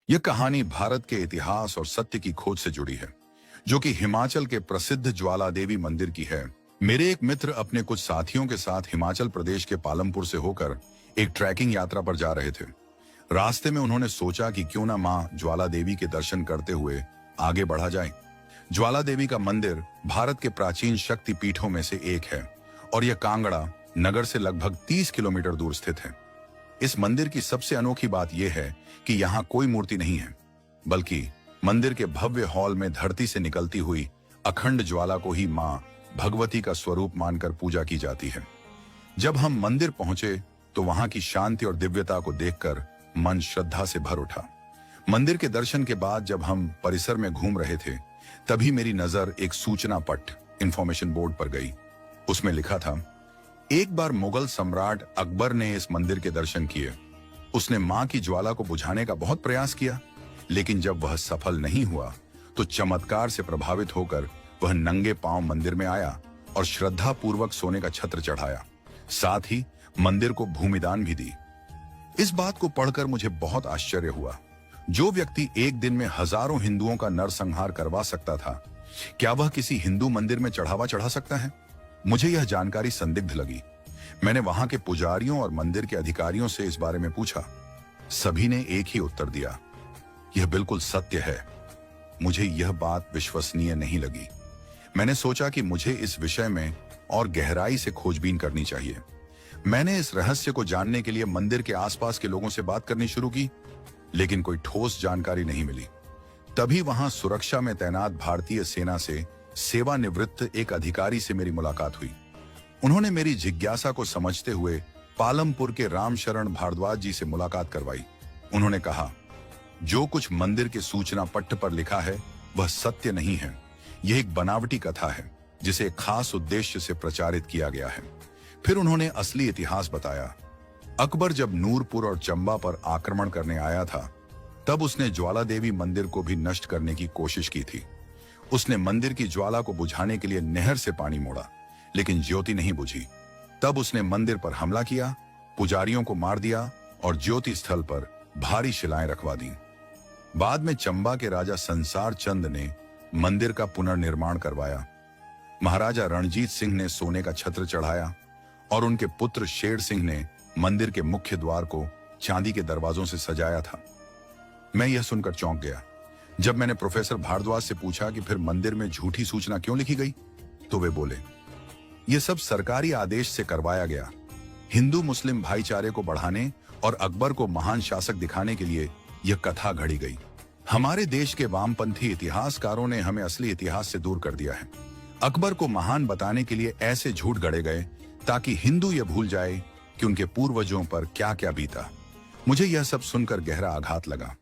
यह कहानी भारत के इतिहास और सत्य की खोज से जुड़ी है, जो कि हिमाचल के प्रसिद्ध ज्वाला देवी मंदिर की है। मेरे एक मित्र अपने कुछ साथियों के साथ हिमाचल प्रदेश के पालमपुर से होकर एक ट्रैकिंग यात्रा पर जा रहे थे। रास्ते में उन्होंने सोचा कि क्यों ना मां ज्वाला देवी के दर्शन करते हुए आगे बढ़ा जाए। ज्वाला देवी का मंदिर भारत के प्राचीन शक्ति पीठों में से एक है और यह कांगड़ा नगर से लगभग 30 किलोमीटर दूर स्थित है। इस मंदिर की सबसे अनोखी बात यह है कि यहाँ कोई मूर्ति नहीं है, बल्कि मंदिर के भव्य हॉल में धरती से निकलती हुई अखंड ज्वाला को ही मां भगवती का स्वरूप मानकर पूजा की जाती है। जब हम मंदिर पहुंचे तो वहां की शांति और दिव्यता को देखकर मन श्रद्धा से भर उठा। मंदिर के दर्शन के बाद जब हम परिसर में घूम रहे थे, तभी मेरी नजर एक सूचना पट इंफॉर्मेशन बोर्ड पर गई। उसमें लिखा था, एक बार मुगल सम्राट अकबर ने इस मंदिर के दर्शन किए। उसने मां की ज्वाला को बुझाने का बहुत प्रयास किया, लेकिन जब वह सफल नहीं हुआ तो चमत्कार से प्रभावित होकर वह नंगे पांव मंदिर में आया और श्रद्धा पूर्वक सोने का छत्र चढ़ाया। साथ ही मंदिर को भूमिदान भी दी। इस बात को पढ़कर मुझे बहुत आश्चर्य हुआ। जो व्यक्ति एक दिन में हजारों हिंदुओं का नरसंहार करवा सकता था, क्या वह किसी हिंदू मंदिर में चढ़ावा चढ़ा सकता है? मुझे यह जानकारी संदिग्ध लगी। मैंने वहां के पुजारियों और मंदिर के अधिकारियों से इस बारे में पूछा। सभी ने एक ही उत्तर दिया, यह बिल्कुल सत्य है। मुझे यह बात विश्वसनीय नहीं लगी। मैंने सोचा कि मुझे इस विषय में और गहराई से खोजबीन करनी चाहिए। मैंने इस रहस्य को जानने के लिए मंदिर के आसपास के लोगों से बात करनी शुरू की, लेकिन कोई ठोस जानकारी नहीं मिली। तभी वहां सुरक्षा में तैनात भारतीय सेना से सेवानिवृत्त एक अधिकारी से मेरी मुलाकात हुई। उन्होंने मेरी जिज्ञासा को समझते हुए पालमपुर के रामशरण भारद्वाज जी से मुलाकात करवाई। उन्होंने कहा, जो कुछ मंदिर के सूचना पट्ट पर लिखा है वह सत्य नहीं है। यह एक बनावटी कथा है जिसे एक खास उद्देश्य से प्रचारित किया गया है। फिर उन्होंने असली इतिहास बताया। अकबर जब नूरपुर और चंबा पर आक्रमण करने आया था, तब उसने ज्वाला देवी मंदिर को भी नष्ट करने की कोशिश की थी। उसने मंदिर की ज्वाला को बुझाने के लिए नहर से पानी मोड़ा, लेकिन ज्योति नहीं बुझी। तब उसने मंदिर पर हमला किया, पुजारियों को मार दिया और ज्योति स्थल पर भारी शिलाएं रखवा दी। बाद में चंबा के राजा संसार चंद ने मंदिर का पुनर्निर्माण करवाया। महाराजा रणजीत सिंह ने सोने का छत्र चढ़ाया और उनके पुत्र शेर सिंह ने मंदिर के मुख्य द्वार को चांदी के दरवाजों से सजाया था। मैं यह सुनकर चौंक गया। जब मैंने प्रोफेसर भारद्वाज से पूछा कि फिर मंदिर में झूठी सूचना क्यों लिखी गई, तो वे बोले, यह सब सरकारी आदेश से करवाया गया। हिंदू मुस्लिम भाईचारे को बढ़ाने और अकबर को महान शासक दिखाने के लिए यह कथा घड़ी गई। हमारे देश के वामपंथी इतिहासकारों ने हमें असली इतिहास से दूर कर दिया है। अकबर को महान बताने के लिए ऐसे झूठ गढ़े गए ताकि हिंदू यह भूल जाए कि उनके पूर्वजों पर क्या क्या बीता। मुझे यह सब सुनकर गहरा आघात लगा।